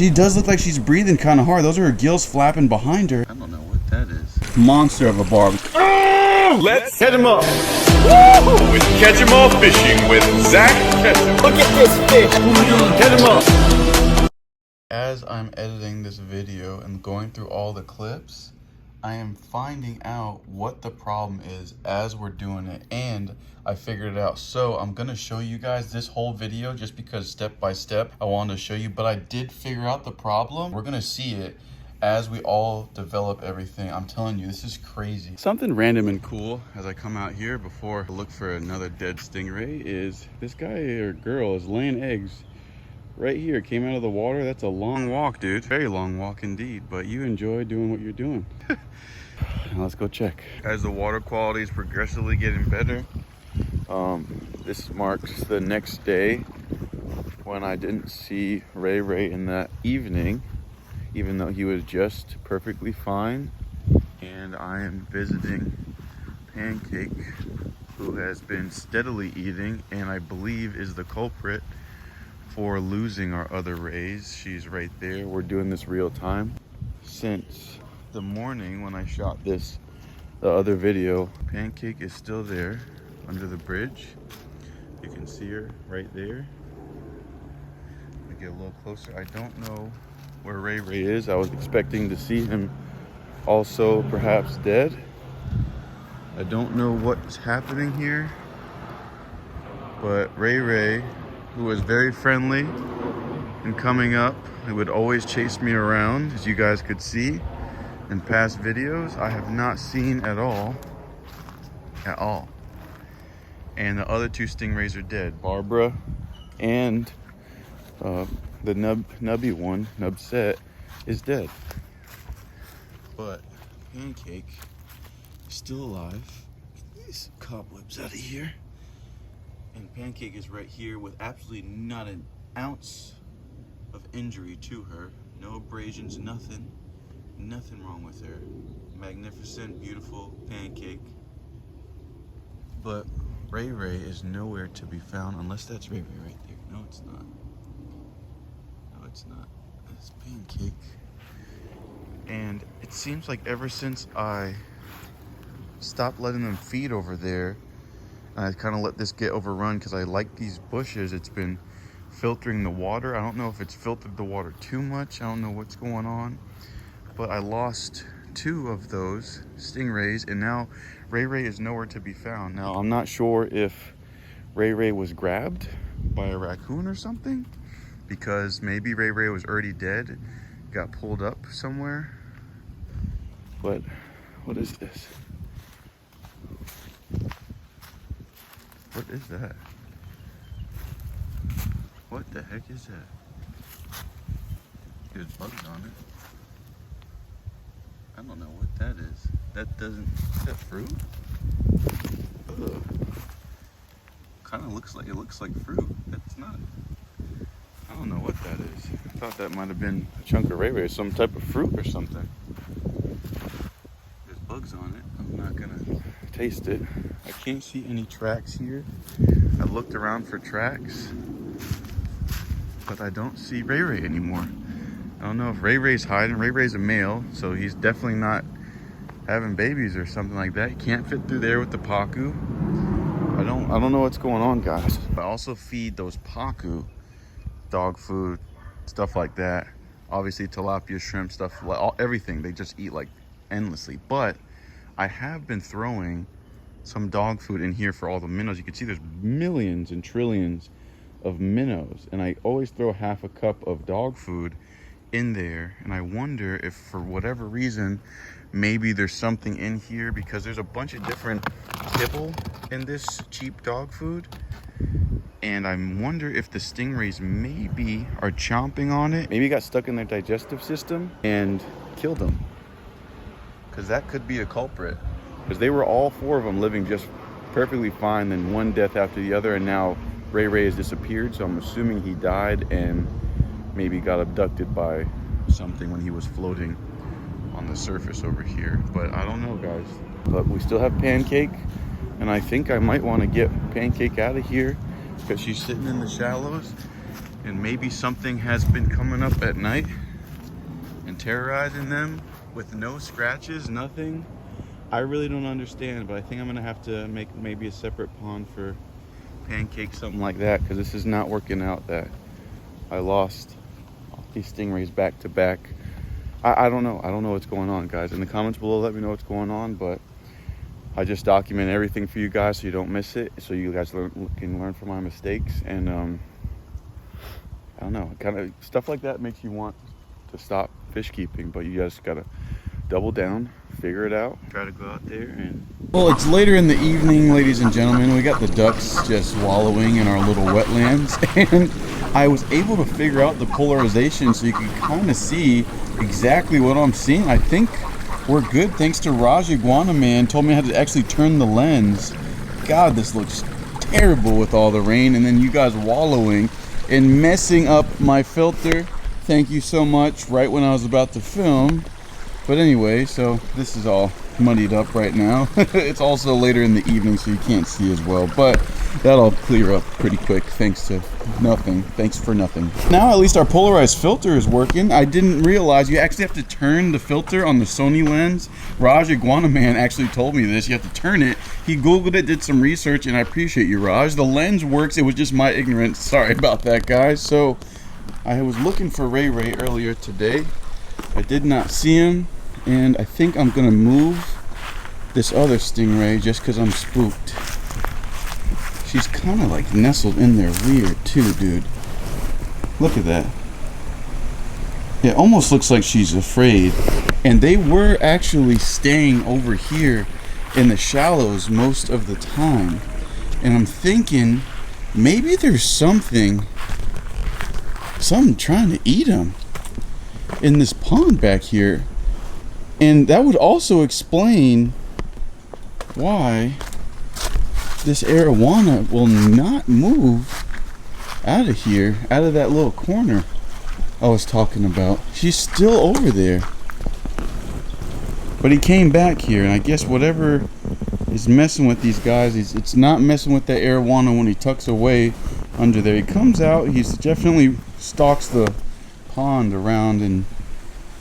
She does look like she's breathing kind of hard. Those are her gills flapping behind her. I don't know what that is. Monster of a barb. Let's catch him up. Woo! With Catch 'em All Fishing with Zak Catchem. Look at this fish. Catch 'em up. As I'm editing this video and going through all the clips, I am finding out what the problem is as we're doing it, and I figured it out. So I'm gonna show you guys this whole video just because step by step I wanted to show you, but I did figure out the problem. We're gonna see it as we all develop everything. I'm telling you, this is crazy. Something random and cool as I come out here before I look for another dead stingray is this guy or girl is laying eggs right here. Came out of the water. That's a long walk, dude. Very long walk indeed, but you enjoy doing what you're doing. Now let's go check. As the water quality is progressively getting better, this marks the next day when I didn't see Ray in that evening, even though he was just perfectly fine. And I am visiting Pancake, who has been steadily eating and I believe is the culprit for losing our other rays. She's right there. We're doing this real time. Since the morning when I shot the other video, Pancake is still there under the bridge. You can see her right there. Let me get a little closer. I don't know where Ray is. I was expecting to see him also perhaps dead. I don't know what's happening here, but Ray, who was very friendly and coming up, it would always chase me around, as you guys could see in past videos, I have not seen at all. And the other two stingrays are dead. Barbara and the nubby one, Nubset, is dead. But Pancake is still alive. Get these cobwebs out of here. And Pancake is right here with absolutely not an ounce of injury to her. No abrasions, nothing wrong with her. Magnificent, beautiful Pancake. But Ray is nowhere to be found, unless that's Ray right there. No, it's not. No, it's not. It's Pancake. And it seems like ever since I stopped letting them feed over there, I kind of let this get overrun because I like these bushes. It's been filtering the water. I don't know if it's filtered the water too much. I don't know what's going on. But I lost 2 of those stingrays, and now Ray is nowhere to be found. Now, I'm not sure if Ray was grabbed by a raccoon or something, because maybe Ray was already dead, got pulled up somewhere. But what is this? What is that? What the heck is that? There's bugs on it. I don't know what that is. Is that fruit? Ugh. Kind of looks like fruit. That's not. I don't know what that is. I thought that might have been a chunk of Ray, some type of fruit or something. There's bugs on it. I'm not gonna taste it. I can't see any tracks here. I looked around for tracks, but I don't see Ray anymore. I don't know if Ray's hiding. Ray's a male, so he's definitely not having babies or something like that. He can't fit through there with the pacu. I don't know what's going on, guys. I also feed those pacu dog food, stuff like that. Obviously tilapia, shrimp, stuff, everything. They just eat like endlessly. But I have been throwing some dog food in here for all the minnows. You can see there's millions and trillions of minnows, and I always throw half a cup of dog food in there, and I wonder if for whatever reason maybe there's something in here, because there's a bunch of different kibble in this cheap dog food, and I wonder if the stingrays maybe are chomping on it. Maybe it got stuck in their digestive system and killed them, because that could be a culprit, because they were all 4 of them living just perfectly fine, then one death after the other, and now Ray has disappeared. So I'm assuming he died and maybe got abducted by something when he was floating on the surface over here. But I don't know, guys. But we still have Pancake, and I think I might want to get Pancake out of here because she's sitting in the shallows And maybe something has been coming up at night and terrorizing them with no scratches, nothing. I really don't understand, but I think I'm gonna have to make maybe a separate pond for pancakes, something like that, because this is not working out. That I lost all these stingrays back to back. I don't know. I don't know what's going on, guys. In the comments below, let me know what's going on, but I just document everything for you guys so you don't miss it, so you guys can learn from my mistakes. And I don't know, kind of stuff like that makes you want to stop fish keeping, but you guys gotta double down, figure it out, try to go out there and... Well, it's later in the evening, ladies and gentlemen. We got the ducks just wallowing in our little wetlands, and I was able to figure out the polarization so you can kind of see exactly what I'm seeing. I think we're good thanks to Raj Iguana Man told me how to actually turn the lens. God, this looks terrible with all the rain, and then you guys wallowing and messing up my filter. Thank you so much, right when I was about to film. But anyway, so this is all muddied up right now. It's also later in the evening, so you can't see as well, but that'll clear up pretty quick thanks to nothing. Thanks for nothing. Now at least our polarized filter is working. I didn't realize you actually have to turn the filter on the Sony lens. Raj Iguana Man actually told me this. You have to turn it. He Googled it, did some research, and I appreciate you, Raj. The lens works. It was just my ignorance. Sorry about that, guys. So I was looking for Ray Ray earlier today. I did not see him, and I think I'm gonna move this other stingray just because I'm spooked. She's kind of like nestled in there weird too, dude. Look at that. It almost looks like she's afraid. And they were actually staying over here in the shallows most of the time. And I'm thinking maybe there's something trying to eat them in this pond back here. And that would also explain why this arowana will not move out of here, out of that little corner I was talking about. She's still over there. But he came back here, and I guess whatever is messing with these guys, it's not messing with that arowana when he tucks away under there. He comes out, he's definitely stalks the pond around, and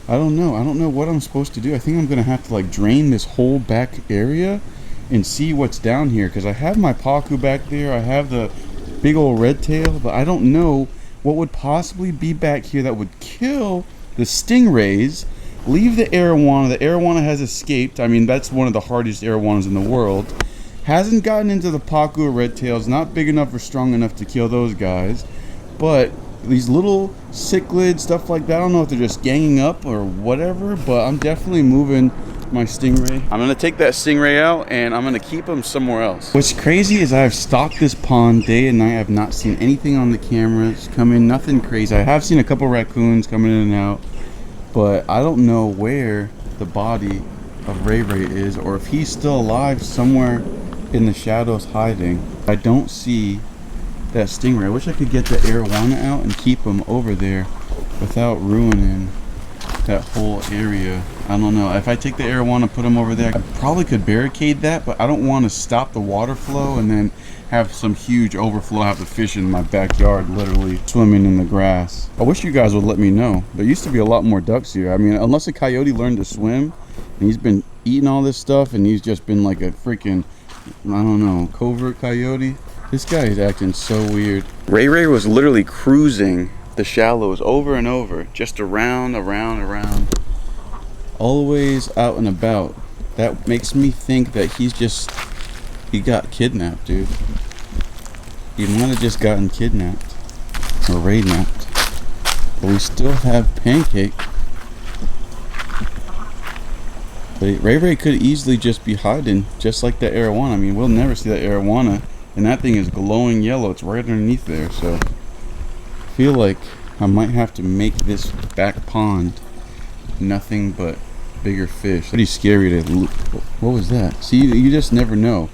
I don't know what I'm supposed to do. I think I'm gonna have to like drain this whole back area and see what's down here, because I have my pacu back there, I have the big old red tail, but I don't know what would possibly be back here that would kill the stingrays, leave the arowana. The arowana has escaped. I mean, that's one of the hardest arowanas in the world. Hasn't gotten into the pacu or red tails, not big enough or strong enough to kill those guys, but these little cichlids, stuff like that, I don't know if they're just ganging up or whatever, but I'm definitely moving my stingray. I'm gonna take that stingray out and I'm gonna keep him somewhere else. What's crazy is I've stalked this pond day and night. I've not seen anything on the cameras come in, nothing crazy. I have seen a couple raccoons coming in and out, but I don't know where the body of Ray Ray is, or if he's still alive somewhere in the shadows hiding. I don't see that stingray. I wish I could get the arowana out and keep him over there without ruining that whole area. I don't know. If I take the arowana, put him over there, I probably could barricade that, but I don't want to stop the water flow and then have some huge overflow, have the fish in my backyard literally swimming in the grass. I wish you guys would let me know. There used to be a lot more ducks here. I mean, unless a coyote learned to swim and he's been eating all this stuff and he's just been like a freaking, I don't know, covert coyote. This guy is acting so weird. Ray Ray was literally cruising the shallows over and over, just around, always out and about. That makes me think that he got kidnapped, dude. He might have just gotten kidnapped or raidnapped. But we still have Pancake. But Ray Ray could easily just be hiding, just like that arowana. I mean, we'll never see that arowana. And that thing is glowing yellow. It's right underneath there. So I feel like I might have to make this back pond nothing but bigger fish. Pretty scary to look. What was that? See, you just never know.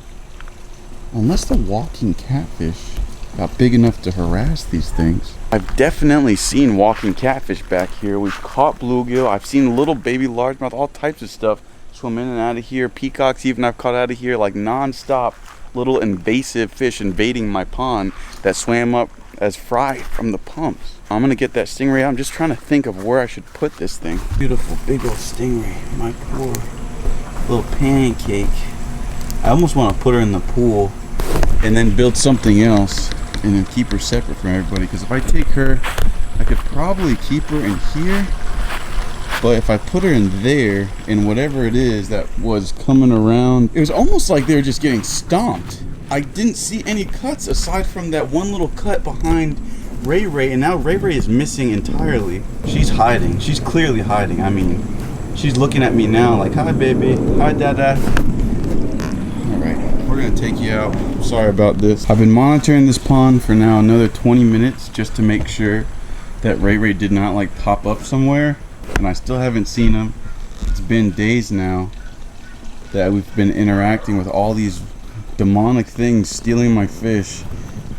Unless the walking catfish got big enough to harass these things. I've definitely seen walking catfish back here. We've caught bluegill. I've seen little baby largemouth, all types of stuff swim in and out of here. Peacocks even I've caught out of here, like non-stop little invasive fish invading my pond that swam up as fry from the pumps. I'm gonna get that stingray out. I'm just trying to think of where I should put this thing. Beautiful big old stingray, my poor little pancake. I almost want to put her in the pool and then build something else and then keep her separate from everybody, because if I take her, I could probably keep her in here, but if I put her in there, and whatever it is that was coming around, it was almost like they were just getting stomped. I didn't see any cuts aside from that one little cut behind Ray Ray, and now Ray Ray is missing entirely. She's hiding. She's clearly hiding. I mean, she's looking at me now like, hi baby, hi dada. We're gonna take you out. Sorry about this. I've been monitoring this pond for now another 20 minutes just to make sure that Ray Ray did not like pop up somewhere, and I still haven't seen him. It's been days now that we've been interacting with all these demonic things stealing my fish.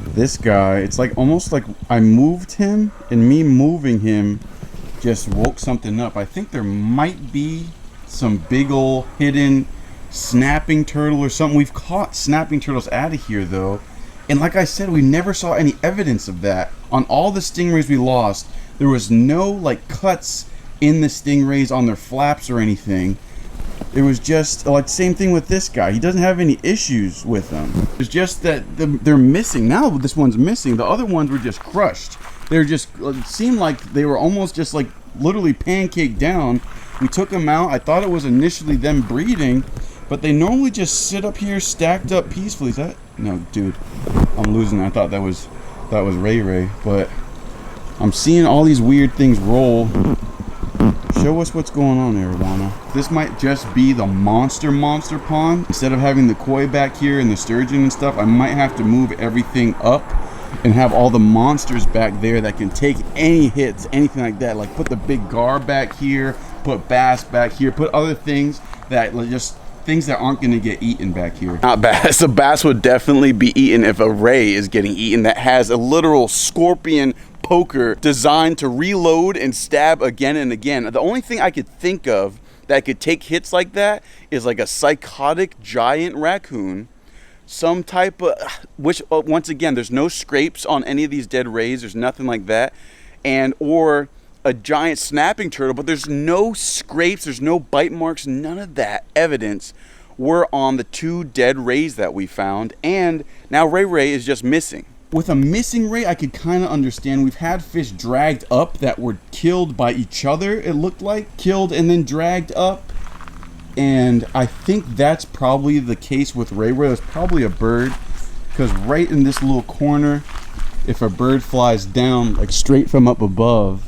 This guy, it's like almost like I moved him, and me moving him just woke something up. I think there might be some big ol' hidden snapping turtle or something. We've caught snapping turtles out of here though, and like I said, we never saw any evidence of that. On all the stingrays we lost, there was no like cuts in the stingrays on their flaps or anything. It was just like same thing with this guy. He doesn't have any issues with them. It's just that they're missing. Now this one's missing. The other ones were just crushed. They're just, it seemed like they were almost just like literally pancaked down. We took them out. I thought it was initially them breeding, but they normally just sit up here stacked up peacefully. Is that? No, dude, I'm losing. I thought that was Ray Ray, but I'm seeing all these weird things roll. Show us what's going on there, Arowana. This might just be the monster pond. Instead of having the koi back here and the sturgeon and stuff, I might have to move everything up and have all the monsters back there that can take any hits, anything like that. Like put the big gar back here, put bass back here, put other things that just things that aren't going to get eaten back here. Not bass. A bass would definitely be eaten if a ray is getting eaten that has a literal scorpion poker designed to reload and stab again and again. The only thing I could think of that could take hits like that is like a psychotic giant raccoon, some type of, which once again, there's no scrapes on any of these dead rays. There's nothing like that. And or a giant snapping turtle, but there's no scrapes, there's no bite marks, none of that evidence were on the two dead rays that we found, and now Ray Ray is just missing. With a missing ray, I could kind of understand. We've had fish dragged up that were killed by each other, it looked like, killed and then dragged up, and I think that's probably the case with Ray Ray. It's probably a bird, because right in this little corner, if a bird flies down like straight from up above,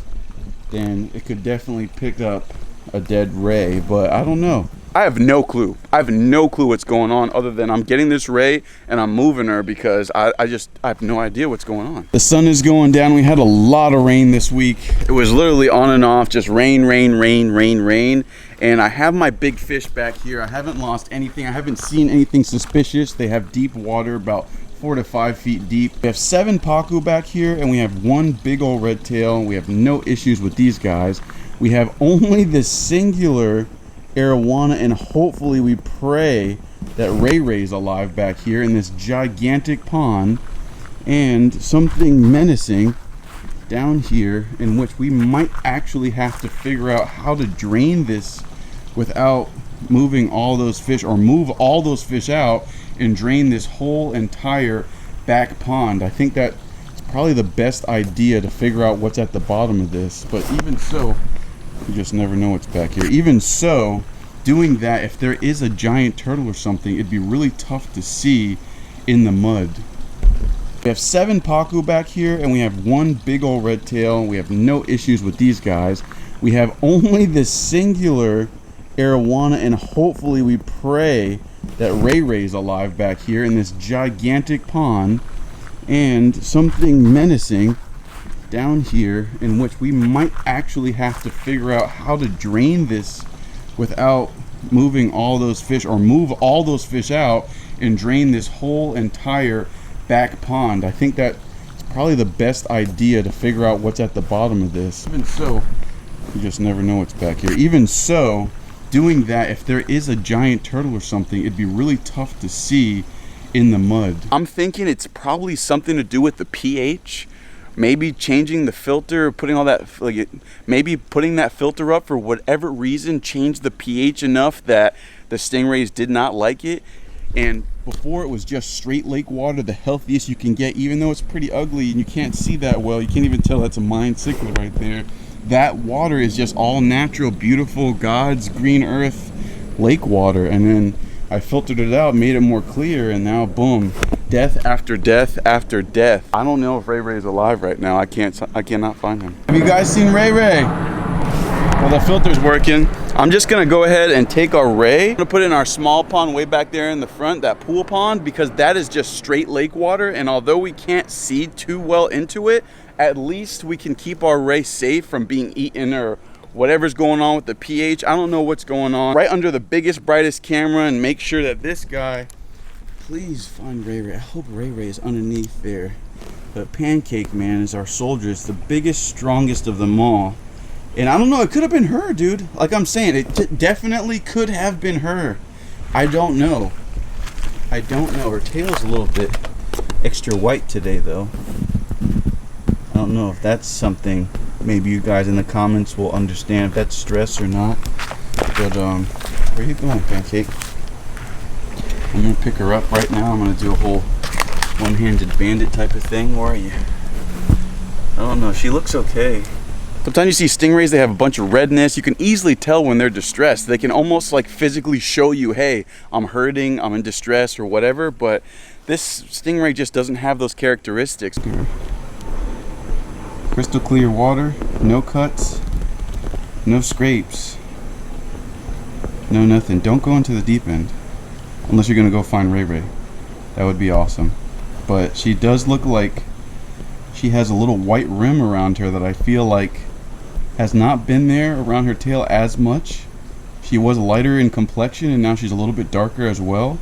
then it could definitely pick up a dead ray, but I don't know. I have no clue. I have no clue what's going on other than I'm getting this ray and I'm moving her because I have no idea what's going on. The sun is going down. We had a lot of rain this week. It was literally on and off, just rain, rain, rain, rain, rain. And I have my big fish back here. I haven't lost anything. I haven't seen anything suspicious. They have deep water, about 4 to 5 feet deep. We have 7 pacu back here, and we have 1 big old red tail. We have no issues with these guys. We have only this singular arowana, and hopefully we pray that Ray Ray's alive back here in this gigantic pond, and something menacing down here in which we might actually have to figure out how to drain this without moving all those fish, or move all those fish out and drain this whole entire back pond. I think that's probably the best idea to figure out what's at the bottom of this. But even so, you just never know what's back here. Even so, doing that, if there is a giant turtle or something, it'd be really tough to see in the mud. We have 7 pacu back here, and we have 1 big old red tail. We have no issues with these guys. We have only this singular arowana, and hopefully we pray that Ray Ray's alive back here in this gigantic pond, and something menacing down here in which we might actually have to figure out how to drain this without moving all those fish, or move all those fish out and drain this whole entire back pond. I think that's probably the best idea to figure out what's at the bottom of this. Even so, you just never know what's back here. Even so, doing that, if there is a giant turtle or something, it'd be really tough to see in the mud. I'm thinking it's probably something to do with the pH. maybe changing the filter, putting all that, maybe putting that filter up for whatever reason changed the pH enough that the stingrays did not like it. And before it was just straight lake water, the healthiest you can get, even though it's pretty ugly and you can't see that well, you can't even tell that's a mine cichlid right there. That water is just all natural, beautiful, God's green earth lake water. And then I filtered it out, made it more clear, and now boom, death after death after death. I don't know if Ray Ray is alive right now. I cannot find him. Have you guys seen Ray Ray? Well, the filter's working. I'm just gonna go ahead and take our Ray. I'm gonna put it in our small pond way back there in the front, that pool pond, because that is just straight lake water. And although we can't see too well into it, at least we can keep our Ray safe from being eaten or whatever's going on with the pH. I don't know what's going on. Right under the biggest, brightest camera, and make sure that this guy, please find Ray Ray. I hope Ray Ray is underneath there. But Pancake Man is our soldier. It's the biggest, strongest of them all. And I don't know, it could have been her, dude. Like I'm saying, it definitely could have been her. I don't know. I don't know. Her tail's a little bit extra white today, though. I don't know if that's something maybe you guys in the comments will understand if that's stress or not. But where you going, Pancake? I'm gonna pick her up right now. I'm gonna do a whole one-handed bandit type of thing. Where are you? I don't know. She looks okay. Sometimes you see stingrays, they have a bunch of redness. You can easily tell when they're distressed. They can almost like physically show you, hey, I'm hurting, I'm in distress or whatever, but this stingray just doesn't have those characteristics. Crystal clear water, no cuts, no scrapes, no nothing. Don't go into the deep end unless you're gonna go find Ray Ray. That would be awesome. But she does look like she has a little white rim around her that I feel like has not been there around her tail as much. She was lighter in complexion and now she's a little bit darker as well.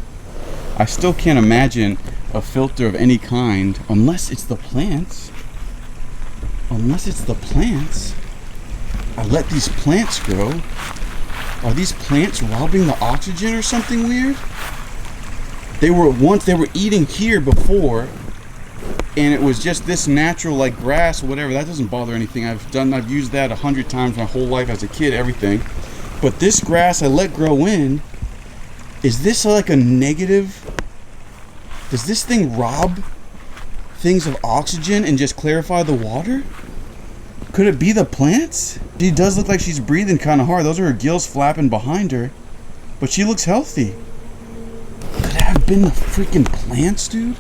I still can't imagine a filter of any kind unless it's the plants. Unless it's the plants. I let these plants grow. Are these plants robbing the oxygen or something weird? They were eating here before, and it was just this natural like grass or whatever. That doesn't bother anything. I've used that 100 times my whole life as a kid, everything. But this grass I let grow in, is this like a negative? Does this thing rob things of oxygen and just clarify the water? Could it be the plants? She does look like she's breathing kind of hard. Those are her gills flapping behind her, but she looks healthy. Could it have been the freaking plants, dude?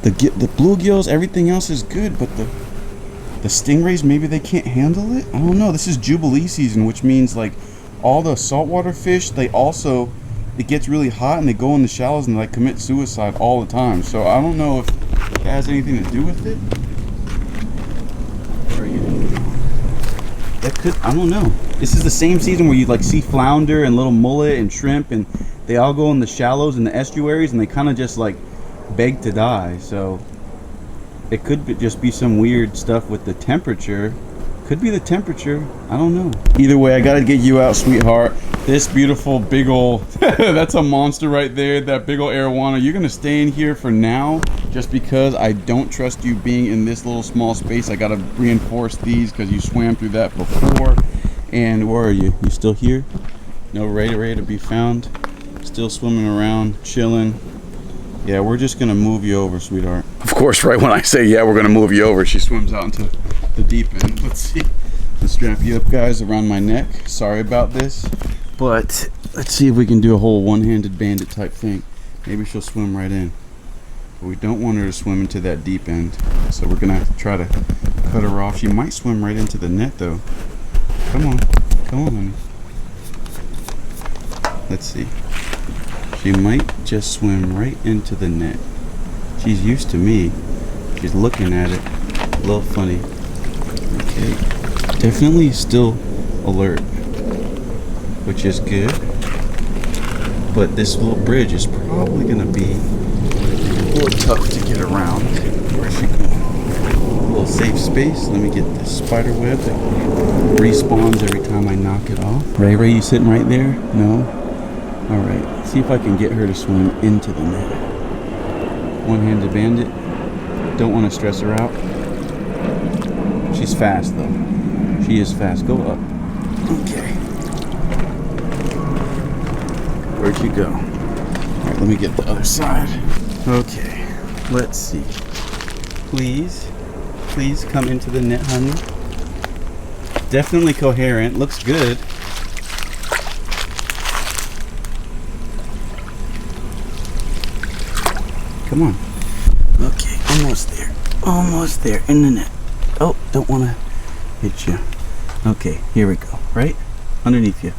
The bluegills, everything else is good, but the stingrays, maybe they can't handle it? I don't know. This is Jubilee season, which means like all the saltwater fish, it gets really hot and they go in the shallows and like commit suicide all the time. So I don't know if it has anything to do with it. Where are you? That could, I don't know. This is the same season where you like see flounder and little mullet and shrimp, and they all go in the shallows and the estuaries and they kind of just like beg to die. So it could just be some weird stuff with the temperature. Could be the temperature. I don't know. Either way, I gotta get you out, sweetheart. This beautiful big ol' that's a monster right there. That big ol' arowana. You're gonna stay in here for now just because I don't trust you being in this little small space. I gotta reinforce these because you swam through that before. And where are you? You still here? No Ray Ray to be found. Still swimming around, chilling. Yeah, we're just gonna move you over, sweetheart. Of course, right when I say yeah, we're gonna move you over, she swims out into the deep end. Let's see. Let's strap you up, guys, around my neck. Sorry about this, but let's see if we can do a whole one-handed bandit type thing. Maybe she'll swim right in. But we don't want her to swim into that deep end, so we're gonna have to try to cut her off. She might swim right into the net, though. Come on, honey. Let's see. She might just swim right into the net. She's used to me. She's looking at it. A little funny. Okay. Definitely still alert, which is good. But this little bridge is probably gonna be a little tough to get around. Where's she going? A little safe space. Let me get this spider web that respawns every time I knock it off. Ray Ray, you sitting right there? No? Alright, see if I can get her to swim into the net. One-handed bandit. Don't want to stress her out. She's fast though. She is fast. Go up. Okay. Where'd you go? Alright, let me get the other side. Okay. Let's see. Please come into the net, honey. Definitely coherent. Looks good. Come on. Okay, almost there. Almost there in the net. Oh, don't want to hit you. Okay, here we go. Right? Underneath you.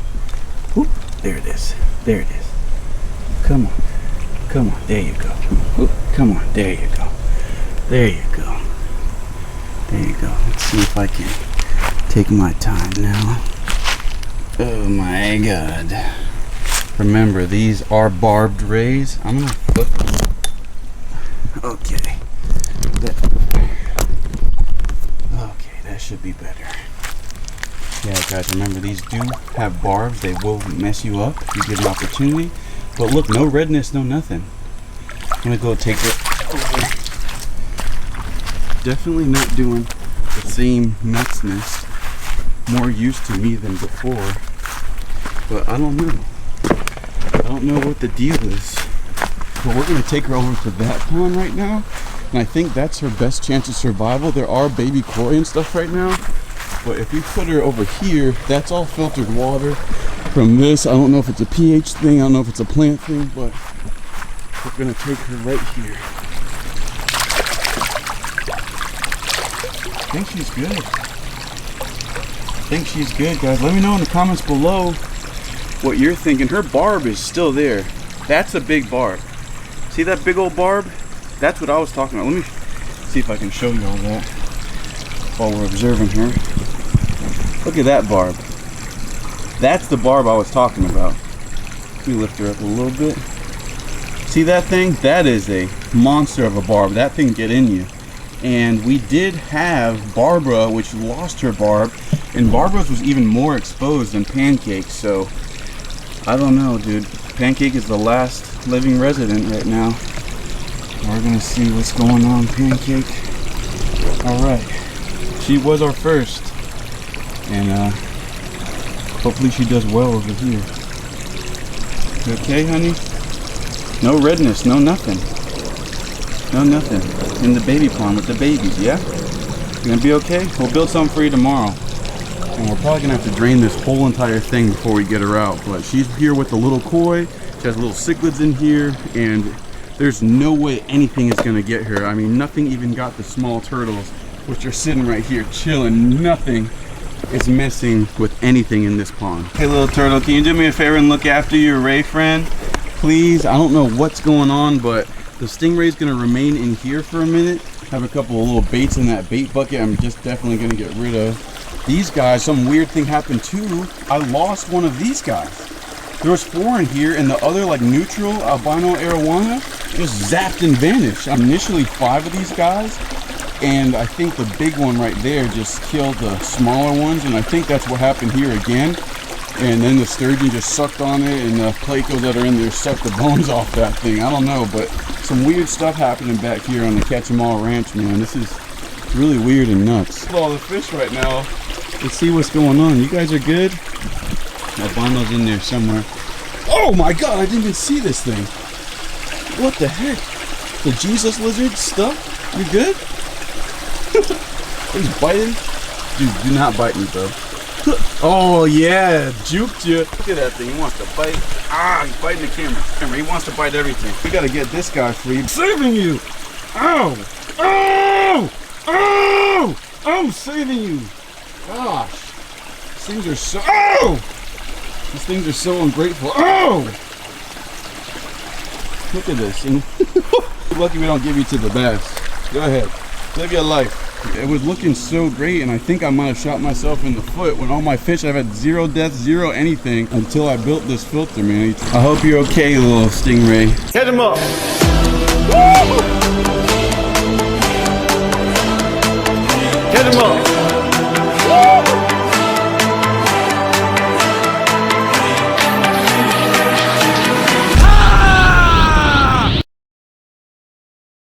Whoop. There it is. There it is. Come on. Come on. There you go. Whoop. Come on. There you go. There you go. There you go. Let's see if I can take my time now. Oh my god. Remember, these are barbed rays. I'm gonna flip them. Okay. Okay, that should be better. Yeah, guys, remember, these do have barbs. They will mess you up if you get an opportunity. But look, no redness, no nothing. I'm gonna go take it over. Definitely not doing the same nutsness. More used to me than before. But I don't know. I don't know what the deal is. But we're gonna take her over to that pond right now. And I think that's her best chance of survival. There are baby koi and stuff right now. But if we put her over here, that's all filtered water from this. I don't know if it's a pH thing, I don't know if it's a plant thing, but we're gonna take her right here. I think she's good. I think she's good, guys. Let me know in the comments below what you're thinking. Her barb is still there. That's a big barb. See that big old barb? That's what I was talking about. Let me see if I can show you all that while we're observing her. Look at that barb. That's the barb I was talking about. Let me lift her up a little bit. See that thing? That is a monster of a barb. That thing get in you. And we did have Barbara, which lost her barb, and Barbara's was even more exposed than Pancake. So I don't know, dude. Pancake is the last living resident right now. We're gonna see what's going on, Pancake. All right, she was our first, and hopefully she does well over here. You okay, honey? No redness, no nothing. No nothing. In the baby pond with the babies, yeah? You gonna be okay? We'll build something for you tomorrow. And we're probably gonna have to drain this whole entire thing before we get her out. But she's here with the little koi. She has little cichlids in here, and there's no way anything is gonna get her. I mean, nothing even got the small turtles, which are sitting right here chilling. Nothing is messing with anything in this pond. Hey, little turtle, can you do me a favor and look after your ray friend? Please, I don't know what's going on, but the Stingray is gonna remain in here for a minute. Have a couple of little baits in that bait bucket I'm just definitely gonna get rid of. These guys, some weird thing happened too. I lost one of these guys. There was 4 in here, and the other, like, neutral albino arowana just zapped and vanished. Initially 5 of these guys, and I think the big one right there just killed the smaller ones, and I think that's what happened here again. And then the sturgeon just sucked on it, and the plecos that are in there sucked the bones off that thing. I don't know, but some weird stuff happening back here on the Catchem Ranch, man. This is really weird and nuts. All the fish right now. Let's see what's going on. You guys are good? Albino's in there somewhere. Oh my god, I didn't even see this thing. What the heck? The Jesus lizard stuff? You good? He's biting? Dude, do not bite me, bro. Oh yeah, juked you. Look at that thing, he wants to bite. Ah, he's biting the camera. He wants to bite everything. We gotta get this guy free. I'm saving you! Ow! Ow! Ow! I'm saving you! Gosh, these things are so. Oh! These things are so ungrateful. Oh! Look at this. Lucky we don't give you to the bass. Go ahead, live your life. It was looking so great, and I think I might have shot myself in the foot. When all my fish, I've had 0 deaths, 0 anything until I built this filter, man. I hope you're okay, little Stingray. Hit him up. Woo! Hit him up.